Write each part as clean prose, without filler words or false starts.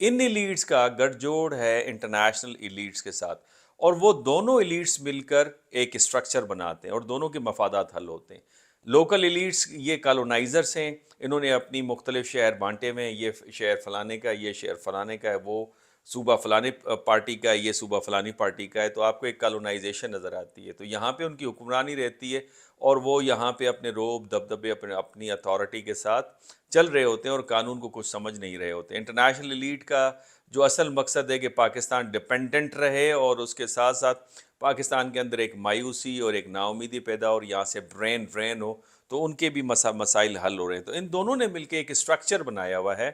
ان elites کا گٹھ جوڑ ہے انٹرنیشنل ایلیٹس کے ساتھ، اور وہ دونوں ایلیٹس مل کر ایک اسٹرکچر بناتے ہیں اور دونوں کے مفادات حل ہوتے ہیں۔ لوکل ایلیٹس یہ کالونائزرس ہیں، انہوں نے اپنی مختلف شہر بانٹے ہوئے ہیں، یہ شہر فلانے کا ہے، یہ شہر فلانے کا ہے، وہ صوبہ فلانے پارٹی کا ہے، یہ صوبہ فلانی پارٹی کا ہے، تو آپ کو ایک کالونائزیشن نظر آتی ہے۔ تو یہاں پہ ان کی حکمرانی رہتی ہے اور وہ یہاں پہ اپنے روب دبدبے اپنی اتھارٹی کے ساتھ چل رہے ہوتے ہیں اور قانون کو کچھ سمجھ نہیں رہے ہوتے ہیں۔ انٹرنیشنل ایلیٹ کا جو اصل مقصد ہے کہ پاکستان ڈیپینڈنٹ رہے، اور اس کے ساتھ ساتھ پاکستان کے اندر ایک مایوسی اور ایک نا امیدی پیدا اور یہاں سے ڈرین ہو، تو ان کے بھی مسائل حل ہو رہے ہیں۔ تو ان دونوں نے مل کے ایک اسٹرکچر بنایا ہوا ہے،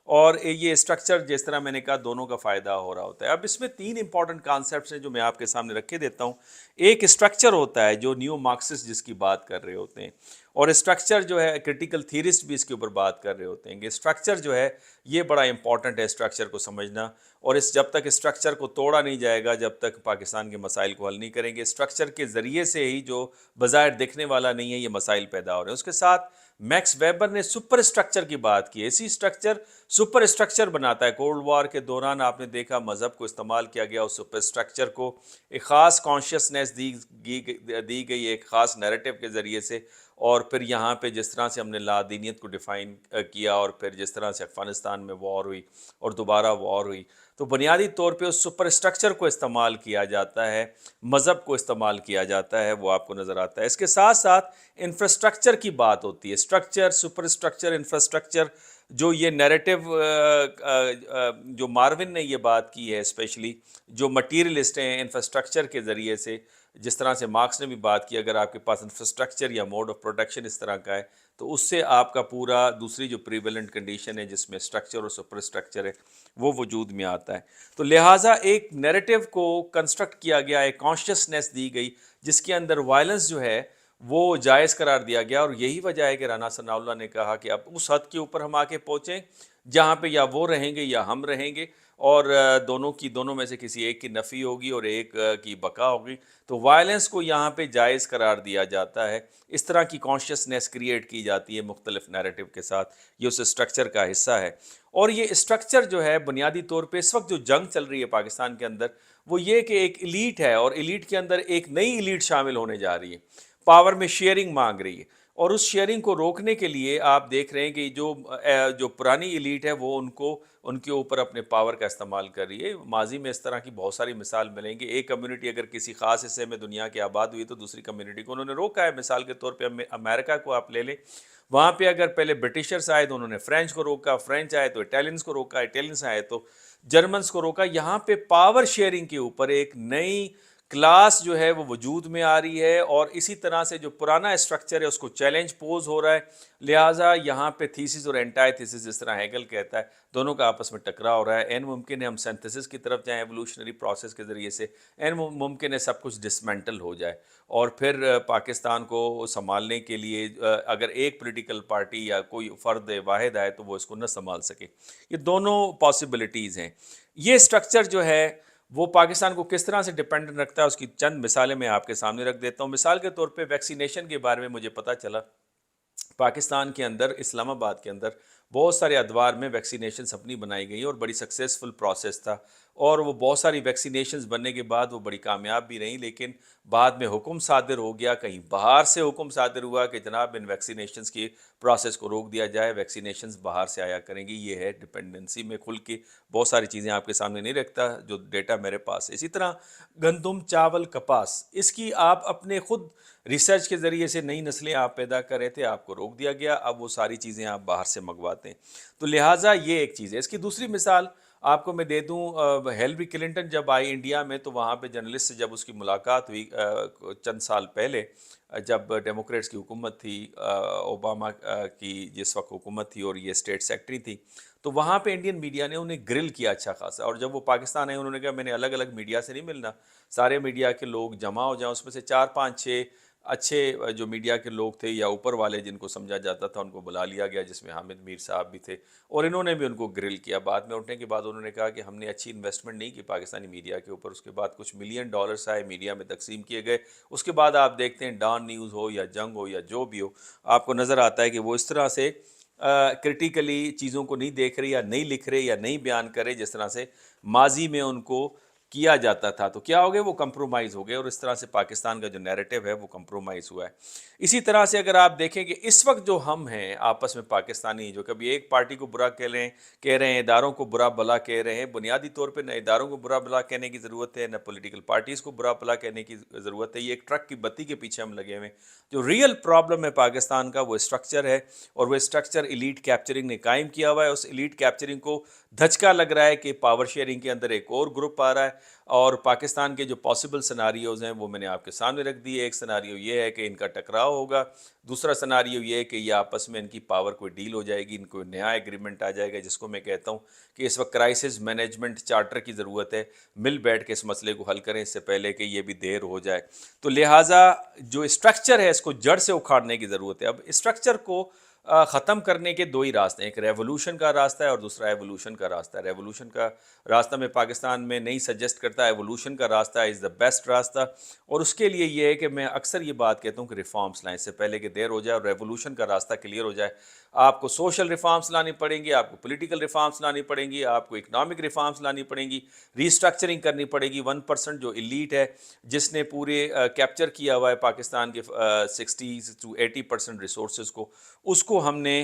اور یہ اسٹرکچر جس طرح میں نے کہا دونوں کا فائدہ ہو رہا ہوتا ہے۔ اب اس میں 3 امپورٹنٹ کانسیپٹس ہیں جو میں آپ کے سامنے رکھے دیتا ہوں۔ ایک اسٹرکچر ہوتا ہے جو نیو مارکسسٹ جس کی بات کر رہے ہوتے ہیں، اور اسٹرکچر جو ہے کرٹیکل تھیورسٹ بھی اس کے اوپر بات کر رہے ہوتے ہیں کہ اسٹرکچر جو ہے یہ بڑا امپورٹنٹ ہے اسٹرکچر کو سمجھنا، اور جب تک اسٹرکچر کو توڑا نہیں جائے گا، جب تک پاکستان کے مسائل کو حل نہیں کریں گے، اسٹرکچر کے ذریعے سے ہی جو بظاہر دکھنے والا نہیں ہے یہ مسائل پیدا ہو رہے ہیں۔ اس کے ساتھ میکس ویبر نے سپر اسٹرکچر کی بات کی ہے۔ اسی اسٹرکچر سپر اسٹرکچر بناتا ہے۔ کولڈ وار کے دوران آپ نے دیکھا مذہب کو استعمال کیا گیا، اس سپر اسٹرکچر کو ایک خاص کانشیسنیس دی گئی ایک خاص نیریٹو کے ذریعے سے، اور پھر یہاں پہ جس طرح سے ہم نے لادینیت کو ڈیفائن کیا، اور پھر جس طرح سے افغانستان میں وار ہوئی اور دوبارہ وار ہوئی، تو بنیادی طور پہ اس سپر اسٹرکچر کو استعمال کیا جاتا ہے، مذہب کو استعمال کیا جاتا ہے، وہ آپ کو نظر آتا ہے۔ اس کے ساتھ ساتھ انفراسٹرکچر کی بات ہوتی ہے، اسٹرکچر، سپر اسٹرکچر، انفراسٹرکچر، جو یہ نیریٹو جو مارون نے یہ بات کی ہے، اسپیشلی جو مٹیریلسٹ ہیں انفراسٹرکچر کے ذریعے سے، جس طرح سے مارکس نے بھی بات کی، اگر آپ کے پاس انفراسٹرکچر یا موڈ آف پروڈکشن اس طرح کا ہے تو اس سے آپ کا پورا دوسری جو پریویلنٹ کنڈیشن ہے جس میں اسٹرکچر اور سپر اسٹرکچر ہے وہ وجود میں آتا ہے۔ تو لہٰذا ایک نیریٹو کو کنسٹرکٹ کیا گیا، ایک کانشیسنیس دی گئی جس کے اندر وائلنس جو ہے وہ جائز قرار دیا گیا، اور یہی وجہ ہے کہ رانا ثناء اللہ نے کہا کہ اب اس حد کے اوپر ہم آ کے پہنچیں جہاں پہ یا وہ رہیں گے یا ہم رہیں گے، اور دونوں میں سے کسی ایک کی نفی ہوگی اور ایک کی بقا ہوگی، تو وائلنس کو یہاں پہ جائز قرار دیا جاتا ہے۔ اس طرح کی کانشیسنیس کریٹ کی جاتی ہے مختلف نیریٹو کے ساتھ، یہ اس اسٹرکچر کا حصہ ہے۔ اور یہ اسٹرکچر جو ہے بنیادی طور پہ اس وقت جو جنگ چل رہی ہے پاکستان کے اندر، وہ یہ کہ ایک ایلیٹ ہے اور ایلیٹ کے اندر ایک نئی ایلیٹ شامل ہونے جا رہی ہے، پاور میں شیئرنگ مانگ رہی ہے، اور اس شیئرنگ کو روکنے کے لیے آپ دیکھ رہے ہیں کہ جو پرانی ایلیٹ ہے وہ ان کے اوپر اپنے پاور کا استعمال کر رہی ہے۔ ماضی میں اس طرح کی بہت ساری مثال ملیں گی۔ ایک کمیونٹی اگر کسی خاص حصے میں دنیا کے آباد ہوئی تو دوسری کمیونٹی کو انہوں نے روکا ہے۔ مثال کے طور پہ امریکہ کو آپ لے لیں، وہاں پہ اگر پہلے برٹشرز آئے تو انہوں نے فرینچ کو روکا، فرینچ آئے تو اٹیلینس کو روکا، اٹیلینس آئے تو جرمنس کو روکا۔ یہاں پہ پاور شیئرنگ کے اوپر ایک نئی کلاس جو ہے وہ وجود میں آ رہی ہے، اور اسی طرح سے جو پرانا اسٹرکچر ہے اس کو چیلنج پوز ہو رہا ہے۔ لہٰذا یہاں پہ تھیسس اور اینٹائی تھیسس جس طرح ہیگل کہتا ہے دونوں کا آپس میں ٹکرا ہو رہا ہے۔ این ممکن ہے ہم سینتھسس کی طرف جائیں ایوولوشنری پروسیس کے ذریعے سے، این ممکن ہے سب کچھ ڈسمنٹل ہو جائے، اور پھر پاکستان کو سنبھالنے کے لیے اگر ایک پولیٹیکل پارٹی یا کوئی فرد واحد آئے تو وہ اس کو نہ سنبھال سکے۔ یہ دونوں پاسبلٹیز ہیں۔ یہ اسٹرکچر جو ہے وہ پاکستان کو کس طرح سے ڈیپینڈنٹ رکھتا ہے، اس کی چند مثالیں میں آپ کے سامنے رکھ دیتا ہوں۔ مثال کے طور پہ ویکسینیشن کے بارے میں مجھے پتہ چلا پاکستان کے اندر، اسلام آباد کے اندر بہت سارے ادوار میں ویکسینیشنز اپنی بنائی گئی اور بڑی سکسیسفل پروسیس تھا، اور وہ بہت ساری ویکسینیشنز بننے کے بعد وہ بڑی کامیاب بھی رہیں، لیکن بعد میں حکم صادر ہو گیا، کہیں باہر سے حکم صادر ہوا کہ جناب ان ویکسینیشنز کی پروسیس کو روک دیا جائے، ویکسینیشنز باہر سے آیا کریں گی۔ یہ ہے ڈپینڈنسی۔ میں کھل کے بہت ساری چیزیں آپ کے سامنے نہیں رکھتا جو ڈیٹا میرے پاس ہے۔ اسی طرح گندم، چاول، کپاس، اس کی آپ اپنے خود ریسرچ کے ذریعے سے نئی نسلیں آپ پیدا کر رہے تھے، آپ کو روک دیا گیا، اب وہ ساری چیزیں آپ باہر سے منگواتے ہیں۔ تو لہٰذا یہ ایک چیز ہے۔ اس کی دوسری مثال آپ کو میں دے دوں، ہیلری کلنٹن جب آئی انڈیا میں تو وہاں پہ جرنلسٹ سے جب اس کی ملاقات ہوئی چند سال پہلے، جب ڈیموکریٹس کی حکومت تھی، اوباما کی جس وقت حکومت تھی اور یہ اسٹیٹ سیکٹری تھی، تو وہاں پہ انڈین میڈیا نے انہیں گرل کیا اچھا خاصا، اور جب وہ پاکستان آئے انہوں نے کہا میں نے الگ الگ میڈیا سے نہیں ملنا، سارے میڈیا کے لوگ جمع ہو جائیں، اس میں سے 4 5 6 اچھے جو میڈیا کے لوگ تھے یا اوپر والے جن کو سمجھا جاتا تھا ان کو بلا لیا گیا، جس میں حامد میر صاحب بھی تھے، اور انہوں نے بھی ان کو گرل کیا۔ بعد میں اٹھنے کے بعد انہوں نے کہا کہ ہم نے اچھی انویسٹمنٹ نہیں کی پاکستانی میڈیا کے اوپر۔ اس کے بعد کچھ $1 ملین آئے، میڈیا میں تقسیم کیے گئے۔ اس کے بعد آپ دیکھتے ہیں ڈان نیوز ہو یا جنگ ہو یا جو بھی ہو، آپ کو نظر آتا ہے کہ وہ اس طرح سے کرٹیکلی چیزوں کو نہیں دیکھ رہے یا نہیں لکھ رہے یا نہیں بیان کر رہے جس طرح سے ماضی میں ان کو کیا جاتا تھا، تو کیا ہو گئے؟ وہ کمپرومائز ہو گئے، اور اس طرح سے پاکستان کا جو نیریٹو ہے وہ کمپرومائز ہوا ہے۔ اسی طرح سے اگر آپ دیکھیں کہ اس وقت جو ہم ہیں آپس میں پاکستانی، جو کبھی ایک پارٹی کو برا کہہ رہے ہیں، اداروں کو برا بھلا کہہ رہے ہیں، بنیادی طور پہ نہ اداروں کو برا بھلا کہنے کی ضرورت ہے، نہ پولیٹیکل پارٹیز کو برا بھلا کہنے کی ضرورت ہے، یہ ایک ٹرک کی بتی کے پیچھے ہم لگے ہوئے ہیں۔ جو ریئل پرابلم ہے پاکستان کا وہ اسٹرکچر ہے، اور وہ اسٹرکچر ایلیٹ کیپچرنگ نے قائم کیا ہوا ہے۔ اس ایلیٹ کیپچرنگ کو دھچکا لگ رہا ہے کہ پاور شیئرنگ کے اندر ایک اور گروپ آ رہا ہے، اور پاکستان کے جو پاسبل سناریوز ہیں وہ میں نے آپ کے سامنے رکھ دیے۔ ایک سناریو یہ ہے کہ ان کا ٹکراؤ ہوگا، دوسرا سناریو یہ ہے کہ یہ آپس میں ان کی پاور کوئی ڈیل ہو جائے گی، ان کو نیا ایگریمنٹ آ جائے گا، جس کو میں کہتا ہوں کہ اس وقت کرائسس مینجمنٹ چارٹر کی ضرورت ہے، مل بیٹھ کے اس مسئلے کو حل کریں اس سے پہلے کہ یہ بھی دیر ہو جائے۔ تو لہٰذا جو اسٹرکچر ہے اس کو جڑ سے اکھاڑنے کی ضرورت ہے۔ اب اسٹرکچر کو ختم کرنے کے دو ہی راستے ہیں، ایک ریولوشن کا راستہ ہے اور دوسرا ایوولوشن کا راستہ ہے۔ ریولوشن کا راستہ میں پاکستان میں نہیں سجیسٹ کرتا، ایوولوشن کا راستہ از دا بیسٹ راستہ، اور اس کے لیے یہ ہے کہ میں اکثر یہ بات کہتا ہوں کہ ریفارمز لائیں اس سے پہلے کہ دیر ہو جائے اور ریولوشن کا راستہ کلیئر ہو جائے۔ آپ کو سوشل ریفارمز لانی پڑیں گی، آپ کو پولیٹیکل ریفارمز لانی پڑیں گی، آپ کو اکنامک ریفارمز لانی پڑیں گی، ری اسٹرکچرنگ کرنی پڑے گی۔ 1% جو ایلیٹ ہے جس نے پورے کیپچر کیا ہوا ہے پاکستان کے 60 to 80% ریسورسز کو، اس کو ہم نے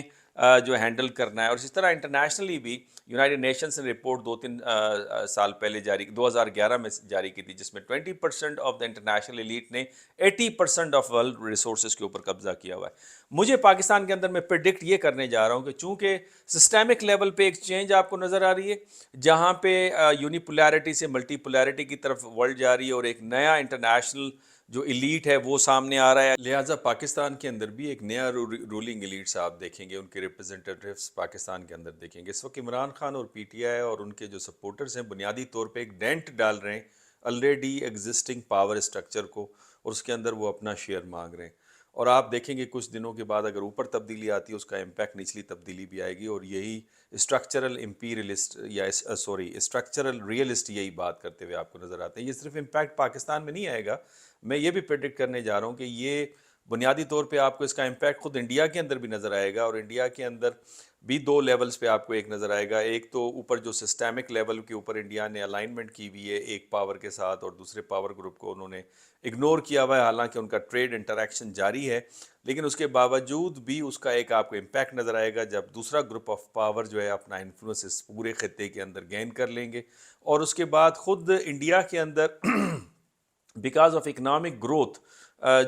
جو ہینڈل کرنا ہے۔ اور اسی طرح انٹرنیشنلی بھی یونائٹڈ نیشنز نے رپورٹ 2-3 سال پہلے 2011 میں جاری کی تھی، جس میں 20% آف دا انٹرنیشنل ایلیٹ نے 80% آف ورلڈ ریسورسز کے اوپر قبضہ کیا ہوا ہے۔ مجھے پاکستان کے اندر میں پریڈکٹ یہ کرنے جا رہا ہوں کہ چونکہ سسٹیمک لیول پہ ایک چینج آپ کو نظر آ رہی ہے، جہاں پہ یونی پولیرٹی سے ملٹی پولیرٹی کی طرف ورلڈ جا رہی ہے، اور ایک نیا انٹرنیشنل جو ایلیٹ ہے وہ سامنے آ رہا ہے، لہٰذا پاکستان کے اندر بھی ایک نیا رولنگ ایلیٹس آپ دیکھیں گے، ان کے ریپرزنٹیٹیوز پاکستان کے اندر دیکھیں گے۔ اس وقت عمران خان اور پی ٹی آئی اور ان کے جو سپورٹرز ہیں بنیادی طور پہ ایک ڈینٹ ڈال رہے ہیں آلریڈی ایگزسٹنگ پاور اسٹرکچر کو، اور اس کے اندر وہ اپنا شیئر مانگ رہے ہیں۔ اور آپ دیکھیں گے کچھ دنوں کے بعد اگر اوپر تبدیلی آتی ہے اس کا امپیکٹ نچلی تبدیلی بھی آئے گی، اور یہی اسٹرکچرل امپیریلسٹ یا اسٹرکچرل ریئلسٹ یہی بات کرتے ہوئے آپ کو نظر آتے ہیں۔ یہ صرف امپیکٹ پاکستان میں نہیں آئے گا، میں یہ بھی پریڈکٹ کرنے جا رہا ہوں کہ یہ بنیادی طور پہ آپ کو اس کا امپیکٹ خود انڈیا کے اندر بھی نظر آئے گا، اور انڈیا کے اندر بھی 2 لیولز پہ آپ کو ایک نظر آئے گا۔ ایک تو اوپر جو سسٹیمک لیول کے اوپر انڈیا نے الائنمنٹ کی ہوئی ہے ایک پاور کے ساتھ، اور دوسرے پاور گروپ کو انہوں نے اگنور کیا ہوا ہے، حالانکہ ان کا ٹریڈ انٹریکشن جاری ہے، لیکن اس کے باوجود بھی اس کا ایک آپ کو امپیکٹ نظر آئے گا جب دوسرا گروپ آف پاور جو ہے اپنا انفلوئنس اس پورے خطے کے اندر گین کر لیں گے۔ اور اس کے بعد خود انڈیا کے اندر بیکاز آف اکنامک گروتھ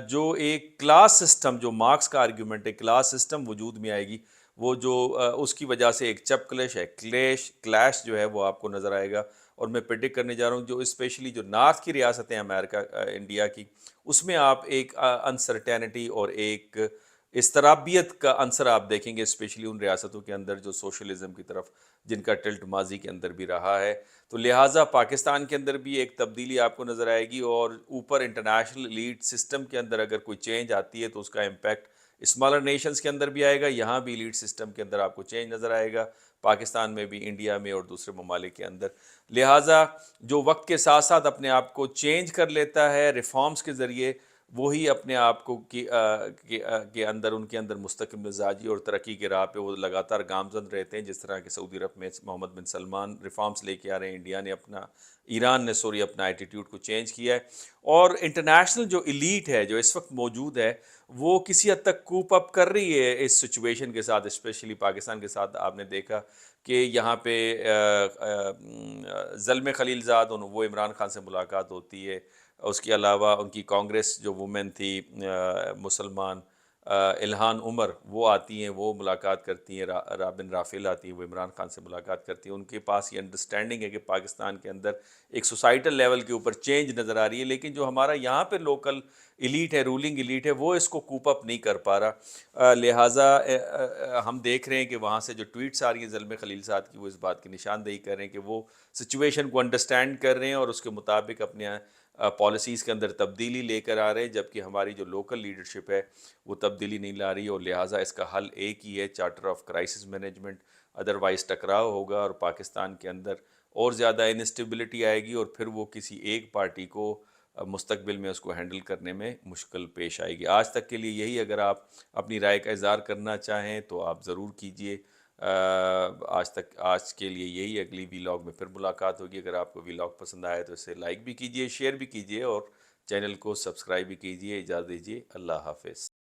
جو ایک کلاس سسٹم، جو مارکس کا آرگیومنٹ ہے، کلاس سسٹم وجود میں آئے گی، وہ جو اس کی وجہ سے ایک چپ کلیش ہے، کلیش جو ہے وہ آپ کو نظر آئے گا۔ اور میں پریڈکٹ کرنے جا رہا ہوں جو اسپیشلی جو نارتھ کی ریاستیں امریکہ انڈیا کی، اس میں آپ ایک انسرٹینٹی اور ایک اضطرابیت کا عنصر آپ دیکھیں گے، اسپیشلی ان ریاستوں کے اندر جو سوشلزم کی طرف جن کا ٹلٹ ماضی کے اندر بھی رہا ہے۔ تو لہٰذا پاکستان کے اندر بھی ایک تبدیلی آپ کو نظر آئے گی، اور اوپر انٹرنیشنل لیڈ سسٹم کے اندر اگر کوئی چینج آتی ہے تو اس کا امپیکٹ اسمالر نیشنز کے اندر بھی آئے گا، یہاں بھی لیڈ سسٹم کے اندر آپ کو چینج نظر آئے گا، پاکستان میں بھی، انڈیا میں اور دوسرے ممالک کے اندر۔ لہٰذا جو وقت کے ساتھ ساتھ اپنے آپ کو چینج کر لیتا ہے ریفارمز کے ذریعے، وہی اپنے آپ کو کے اندر ان کے اندر مستقل مزاجی اور ترقی کے راہ پہ وہ لگاتار گامزن رہتے ہیں، جس طرح کہ سعودی عرب میں محمد بن سلمان ریفارمز لے کے آ رہے ہیں، انڈیا نے ایران نے اپنا ایٹیٹیوڈ کو چینج کیا ہے، اور انٹرنیشنل جو ایلیٹ ہے جو اس وقت موجود ہے وہ کسی حد تک کوپ اپ کر رہی ہے اس سچویشن کے ساتھ، اسپیشلی پاکستان کے ساتھ۔ آپ نے دیکھا کہ یہاں پہ زلمے خلیل زاد وہ عمران خان سے ملاقات ہوتی ہے، اس کے علاوہ ان کی کانگریس جو وومن تھی مسلمان الہان عمر، وہ آتی ہیں، وہ ملاقات کرتی ہیں، رابن رافیل آتی ہیں، وہ عمران خان سے ملاقات کرتی ہیں۔ ان کے پاس یہ انڈرسٹینڈنگ ہے کہ پاکستان کے اندر ایک سوسائٹل لیول کے اوپر چینج نظر آ رہی ہے، لیکن جو ہمارا یہاں پہ لوکل ایلیٹ ہے، رولنگ ایلیٹ ہے، وہ اس کو کوپ اپ نہیں کر پا رہا۔ لہٰذا ہم دیکھ رہے ہیں کہ وہاں سے جو ٹویٹس آ رہی ہیں زلمے خلیل صاحب کی، وہ اس بات کی نشاندہی کر رہے ہیں کہ وہ سچویشن کو انڈرسٹینڈ کر رہے ہیں اور اس کے مطابق اپنے پالیسیز کے اندر تبدیلی لے کر آ رہے ہیں، جبکہ ہماری جو لوکل لیڈرشپ ہے وہ تبدیلی نہیں لا رہی، اور لہٰذا اس کا حل ایک ہی ہے، charter of crisis management, otherwise ٹکراؤ ہوگا اور پاکستان کے اندر اور زیادہ انسٹیبلٹی آئے گی، اور پھر وہ کسی ایک پارٹی کو مستقبل میں اس کو ہینڈل کرنے میں مشکل پیش آئے گی۔ آج تک کے لیے یہی، اگر آپ اپنی رائے کا اظہار کرنا چاہیں تو آپ ضرور کیجئے۔ آج کے لیے یہی، اگلی ویلاگ میں پھر ملاقات ہوگی۔ اگر آپ کو ویلاگ پسند آئے تو اسے لائک بھی کیجئے، شیئر بھی کیجئے اور چینل کو سبسکرائب بھی کیجئے۔ اجازت دیجئے، اللہ حافظ۔